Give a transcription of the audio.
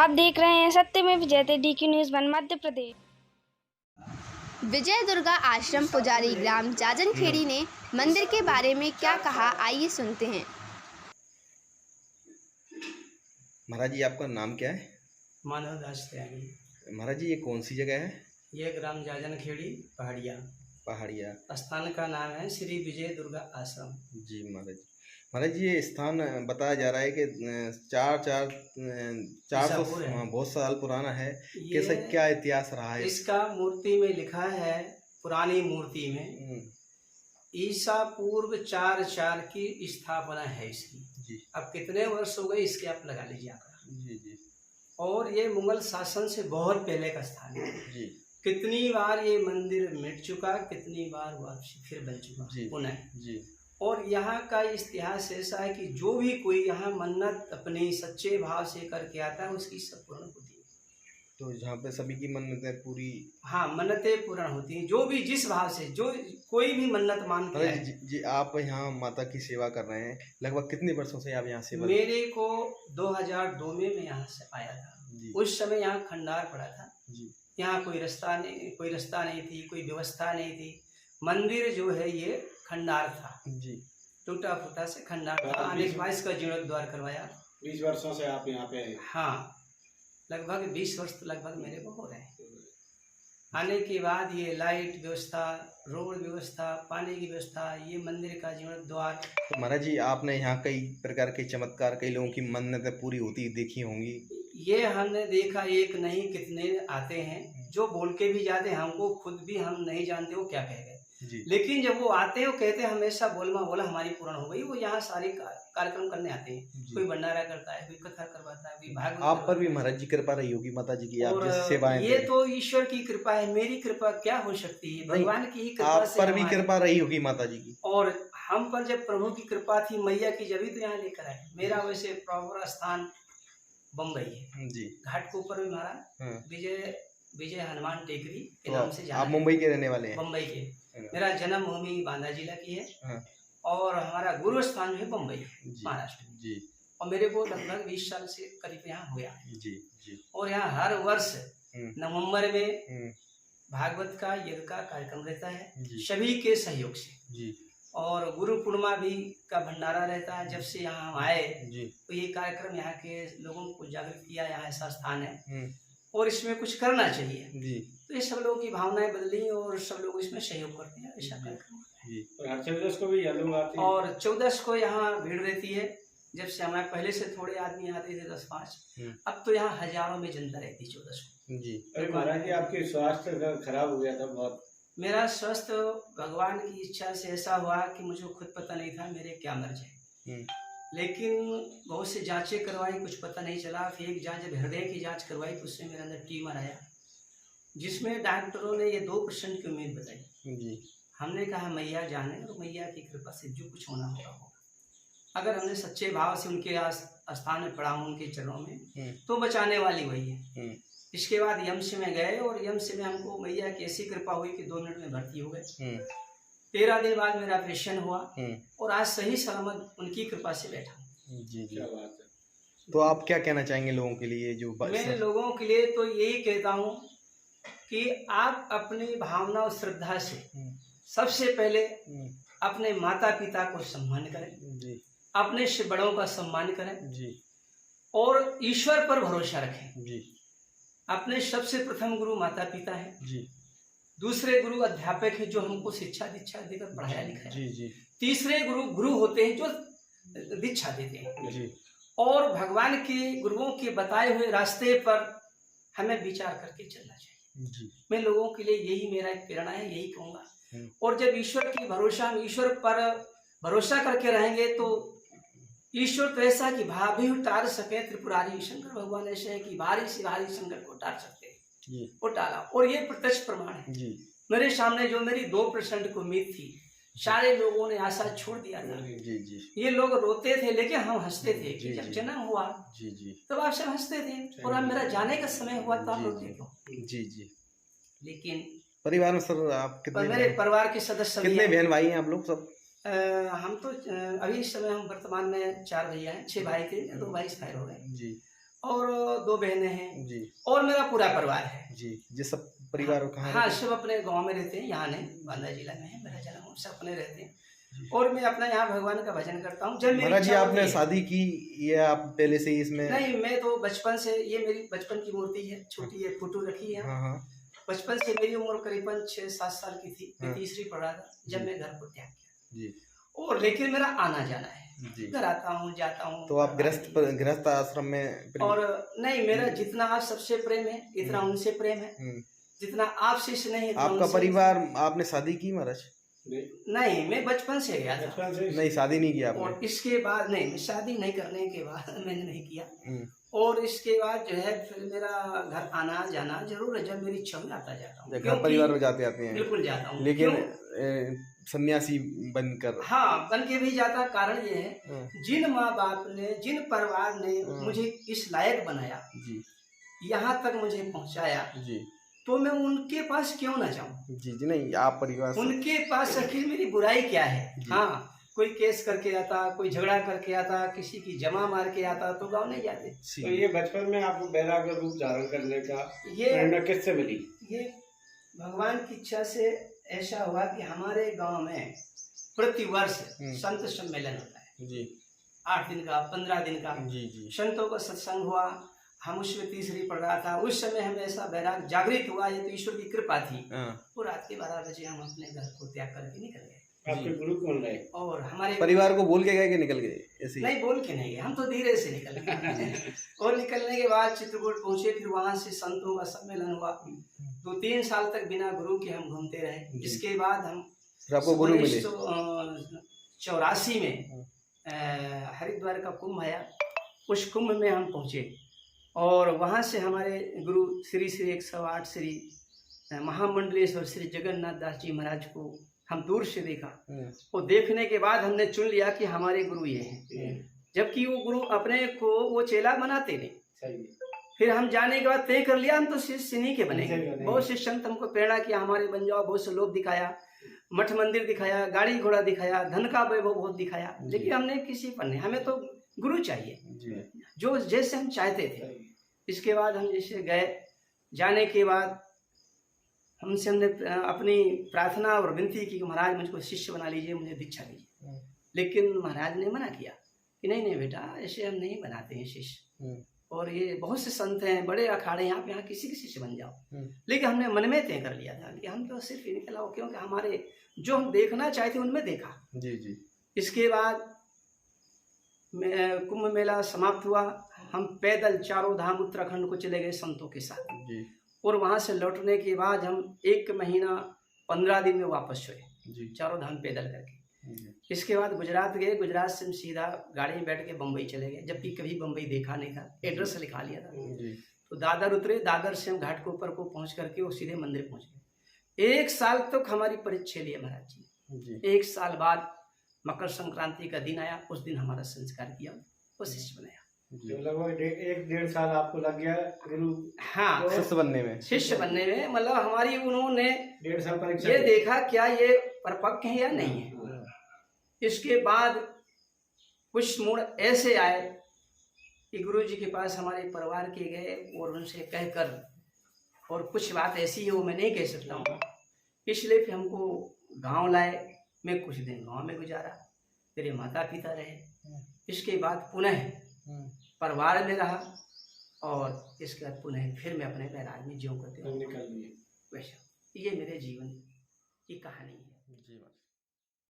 आप देख रहे हैं सत्यमेव जयते DQ न्यूज़ 1 मध्य प्रदेश। विजय दुर्गा आश्रम पुजारी ग्राम जाजनखेड़ी ने मंदिर के बारे में क्या कहा, आइए सुनते हैं। महाराज जी, आपका नाम क्या है? मानव दास त्यागी। महाराज जी, ये कौन सी जगह है? ये ग्राम जाजनखेड़ी पहाड़िया। स्थान का नाम है श्री विजय दुर्गा आश्रम। जी महाराज जी। महाराज जी, ये स्थान बताया जा रहा है कि 400 बहुत साल पुराना है। कैसे, क्या इतिहास रहा है इसका? मूर्ति में लिखा है, पुरानी मूर्ति में ईसा पूर्व 4 की स्थापना है इसकी। जी। अब कितने वर्ष हो गए इसके आप लगा लीजिए आंकड़ा। जी जी। और ये मुगल शासन से बहुत पहले का स्थान है। जी। कितनी बार ये मंदिर मिट चुका, कितनी बार वापसी फिर बन चुका पुनः। जी। और यहाँ का इतिहास ऐसा है कि जो भी कोई यहाँ मन्नत अपने सच्चे भाव से करके आता है उसकी सब पूर्ण होती है। तो यहाँ पे सभी की मन्नतें पूरी? हाँ, मन्नतें पूर्ण होती हैं। जो भी जिस भाव से जो कोई भी मन्नत मान के जी, जी, आप यहाँ माता की सेवा कर रहे हैं, लगभग कितने वर्षों से आप यहाँ सेवा? मेरे को 2002 में मैं यहाँ से आया था। उस समय यहाँ खंडार पड़ा था। यहाँ कोई रास्ता नहीं थी, कोई व्यवस्था नहीं थी। मंदिर जो है ये खंडार था। जी। टूटा फूटा से खंडार था। आने के बाद इसका जीर्णोद्धार करवाया। 20 वर्षों से आप यहाँ पे? हाँ, लगभग 20 वर्ष तो लगभग मेरे को हो रहे हैं। आने के बाद ये लाइट व्यवस्था, रोड व्यवस्था, पानी की व्यवस्था, ये मंदिर का जीर्णोद्धार। तो महाराज जी, आपने यहाँ कई प्रकार के चमत्कार, कई लोगों की मन्नतें पूरी होती देखी होंगी। ये हमने देखा, एक नहीं कितने आते हैं जो बोल के भी जाते हैं, हमको खुद भी हम नहीं जानते वो क्या कह गए। लेकिन जब वो आते हैं वो कहते हैं हमेशा बोला हमारी पूर्ण हो गई। वो यहाँ सारे कार्यक्रम करने आते हैं। कोई भंडारा करता है, कोई कथा करवाता है, कोई भागवत। आप पर भी महाराज जी कृपा रही होगी माता जी की, आप जिस सेवाएं। ये तो ईश्वर की कृपा है, मेरी कृपा क्या हो सकती है? भगवान की ही कृपा आप से पर भी कृपा रही होगी माता जी की। और हम पर जब प्रभु की कृपा थी, मैया की, जब तो यहाँ लेकर आए। मेरा वैसे प्रॉपर स्थान बम्बई है जी। घाट के ऊपर भी हमारा विजय हनुमान टेकरी के नाम से जाना। आप मुंबई के रहने वाले हैं? मुंबई के। मेरा जन्म भूमि बांदा जिला की है और हमारा गुरु स्थान है बम्बई, महाराष्ट्र जी। और मेरे को लगभग 20 साल से करीब यहाँ हो गया जी। और यहाँ हर वर्ष नवंबर में भागवत का यज्ञ का कार्यक्रम रहता है सभी के सहयोग से जी। और गुरु पूर्णिमा भी का भंडारा रहता है। जब से यहाँ हम आए तो ये कार्यक्रम यहाँ के लोगों को जागृत किया। यहाँ ऐसा स्थान है और इसमें कुछ करना चाहिए जी। तो ये सब लोगों की भावनाएं बदली और सब लोग इसमें सहयोग करते हैं। ऐसा कार्यक्रम और हर 14 को भी लोग आते हैं। और 14 को यहाँ भीड़ रहती है। जब से हमारे पहले से थोड़े आदमी आते थे 10-5, अब तो यहाँ हजारों में जनता रहती 14 को जी। अरे महाराज जी, आपके स्वास्थ्य खराब हो गया था बहुत। मेरा स्वास्थ्य भगवान की इच्छा से ऐसा हुआ कि मुझे खुद पता नहीं था मेरे क्या मर्ज है। लेकिन बहुत से जांचें करवाई, कुछ पता नहीं चला। फिर एक जांच, जब हृदय की जांच करवाई तो उसमें मेरे अंदर ट्यूमर आया, जिसमें डॉक्टरों ने ये 2% की उम्मीद बताई जी। हमने कहा मैया जाने, और मैया की कृपा से जो कुछ होना होगा। अगर हमने सच्चे भाव से उनके स्थान में पड़ा हूँ, उनके चरणों में, तो बचाने वाली वही है। इसके बाद यम्स में गए और यम्स में हमको मैया की ऐसी कृपा हुई कि 2 मिनट में भर्ती हो गए। 13 दिन बाद मेरा ऑपरेशन हुआ और आज सही सलामत उनकी कृपा से बैठा जी। क्या बात है। तो आप क्या कहना चाहेंगे लोगों के लिए? जो मैं लोगों के लिए तो यही कहता हूँ कि आप अपनी भावना और श्रद्धा से सबसे पहले अपने माता पिता को सम्मान करें जी। अपने से बड़ों का सम्मान करें जी। और ईश्वर पर भरोसा रखें जी। अपने सबसे प्रथम गुरु माता पिता है जी। दूसरे गुरु अध्यापक है जो हमको शिक्षा दीक्षा देकर पढ़ाया लिखाया जी जी। तीसरे गुरु होते हैं जो दीक्षा देते हैं जी। और भगवान के गुरुओं के बताए हुए रास्ते पर हमें विचार करके चलना चाहिए जी। मैं लोगों के लिए यही मेरा एक प्रेरणा है, यही कहूँगा। और जब ईश्वर की भरोसा, हम ईश्वर पर भरोसा करके रहेंगे तो ईश्वर तो ऐसा कि भाभी टार सके त्रिपुरारी। शंकर भगवान ऐसे है कि भारी से भारी संकट को टार सकते हैं, वो टाला। और ये प्रत्यक्ष प्रमाण है जी। मेरे सामने जो मेरी 2% की उम्मीद थी, सारे लोगों ने आशा छोड़ दिया था जी जी। ये लोग रोते थे लेकिन हम हंसते थे कि जब जन्म हुआ जी जी तब आप सब हंसते थे, और अब मेरा जाने का समय हुआ तो आप रोते क्यों जी जी। लेकिन परिवार में सर आप कितने? मेरे परिवार के सदस्य कितने बहन भाई हैं आप लोग सब? हम तो अभी इस समय हम वर्तमान में 4 भैया हैं। 6 भाई थे, 2 भाई एक्सपायर हो गए जी। और 2 बहनें हैं जी और मेरा पूरा परिवार है जी। ये सब परिवार कहाँ हाँ, रहते सब अपने गांव में रहते हैं, यहाँ नहीं, बांदा जिला में है, मेरा जन्म सब अपने रहते हैं। और मैं अपना यहाँ भगवान का भजन करता हूँ। जब हैं? मेरी महाराज जी इच्छा आपने होती है- शादी की या आप पहले से ही इसमें? नहीं, मैं तो बचपन से, ये मेरी बचपन की मूर्ति है, छोटी है, फोटो रखी है। हाँ हाँ बचपन से मेरी उम्र करीबन 6-7 साल की थी, मैं हाँ। तीसरी पढ़ रहा था जब मैं घर को त्याग किया। जी और लेकिन मेरा आना जाना है, जी। घर आता हूँ जाता हूँ। तो आप गृहस्थ आश्रम में और नहीं, मेरा जितना आप सबसे प्रेम है इतना उनसे प्रेम है, हम्म। जितना आपसे स्नेह है इतना आपका उनसे- परिवार, आपने शादी की महाराज? नहीं, मैं बचपन से गया था। बचपन से नहीं, शादी नहीं किया आपने? और इसके बाद नहीं, मैं शादी नहीं करने के बाद मैंने नहीं किया। हम्म। और इसके बाद जो है फिर मेरा घर आना जाना जरूर है, जब मेरी इच्छा में आता जाता हूँ, घर परिवार में जाते आते हैं, बिल्कुल जाता हूँ। लेकिन क्यों? सन्यासी बनकर? हाँ, बन के भी जाता। कारण ये है, हाँ, जिन माँ बाप ने, जिन परिवार ने मुझे इस लायक बनाया, जी यहाँ तक मुझे पहुँचाया, जी तो मैं उनके पास क्यों ना जाऊँ? जी जी। नहीं, आप परिवार से- उनके पास आखिर मेरी बुराई क्या है? जी। हाँ, कोई केस करके आता, कोई झगड़ा करके आता, किसी की जमा मार के आता, तो गाँव नहीं जाते। तो ये बचपन में आपको बैराग का रूप धारण करने का ये प्रेरणा किससे मिली? ये भगवान की इच्छा से ऐसा हुआ कि हमारे गांव में प्रतिवर्ष संत सम्मेलन होता है, जी 8 दिन का, 15 दिन का। जी जी संतों का सत्संग हुआ, हम उसमें तीसरी पढ़ रहा था। उस समय हमें ऐसा बैराग जागृत हुआ, ये तो ईश्वर की कृपा थी। हाँ। और रात के 12 बजे हम अपने घर को त्याग करके निकल गए। आपके गुरु कौन रहे? और हमारे परिवार को बोल के गए कि निकल गए ऐसे ही? नहीं, बोल के नहीं गए, हम तो धीरे से निकल गए। और निकलने के बाद चित्रकूट पहुंचे, फिर वहां से संतों का सम्मेलन हुआ। 2-3 साल तक बिना गुरु के हम घूमते रहे। इसके बाद हम फिर आपको गुरु मिले? 1984 में हरिद्वार का कुंभ आया, उस कुंभ में हम पहुंचे और वहां से हमारे गुरु श्री श्री 108 श्री महामंडलेश्वर श्री जगन्नाथ दास जी महाराज को हम दूर से देखा। और देखने के बाद हमने चुन लिया कि हमारे गुरु ये हैं, जबकि वो गुरु अपने को वो चेला बनाते नहीं। सही है। फिर हम जाने के बाद तय कर लिया हम तो शिष्य इन्हीं के बनेंगे। सही बात है। बहुत से संत हमको प्रेरणा किया, हमारे बन जाओ, बहुत से लोग दिखाया, मठ मंदिर दिखाया, गाड़ी घोड़ा दिखाया, धन का वैभव बहुत दिखाया, लेकिन हमने किसी पर नहीं, हमें तो गुरु चाहिए जी जो जैसे हम चाहते थे। सही। इसके बाद हम जैसे गए, जाने के बाद हमने अपनी प्रार्थना और विनती की कि महाराज मुझको शिष्य बना लीजिए, मुझे दीक्षा दीजिए। लेकिन महाराज ने मना किया कि नहीं नहीं बेटा, ऐसे हम नहीं बनाते हैं शिष्य, और ये बहुत से संत हैं, बड़े अखाड़े हैं, आप यहाँ किसी के शिष्य बन जाओ। लेकिन हमने मन में तय कर लिया था कि हम तो सिर्फ इनके अलावा, क्योंकि हमारे जो हम देखना चाहते उनमें देखा। जी जी। इसके बाद कुंभ मेला समाप्त हुआ, हम पैदल चारों धाम उत्तराखंड को चले गए संतों के साथ। जी और वहाँ से लौटने के बाद हम 1 महीना 15 दिन में वापस हुए, जी चारों धाम पैदल करके। जी। इसके बाद गुजरात गए, गुजरात से हम सीधा गाड़ी में बैठ के बम्बई चले गए, जबकि कभी बम्बई देखा नहीं था, एड्रेस लिखा लिया था। जी। तो दादर उतरे, दादर से हम घाट के ऊपर को पहुँच करके वो सीधे मंदिर पहुँच गए। 1 साल तक हमारी परीक्षा लिए महाराज जी। 1 साल बाद मकर संक्रांति का दिन आया, उस दिन हमारा संस्कार किया, वो शिष्य बनाया। तो लगभग 1-1.5 साल आपको लग गया गुरु हाँ, शिष्य बनने में? शिष्य बनने में, मतलब हमारी उन्होंने 1.5 साल परीक्षा ये देखा क्या ये परिपक्व है या नहीं है। इसके बाद कुछ मोड़ ऐसे आए कि गुरु जी के पास हमारे परिवार के गए और उनसे कहकर, और कुछ बात ऐसी है वो मैं नहीं कह सकता हूँ, इसलिए फिर हमको गांव लाए। मैं कुछ दिन गांव में गुजारा, मेरे माता पिता रहे। इसके बाद पुनः परिवार में रहा, और इसके बाद पुनः फिर मैं अपने बैराग में ज्यों करते हूँ निकल लिए। वैसा। ये मेरे जीवन की कहानी है।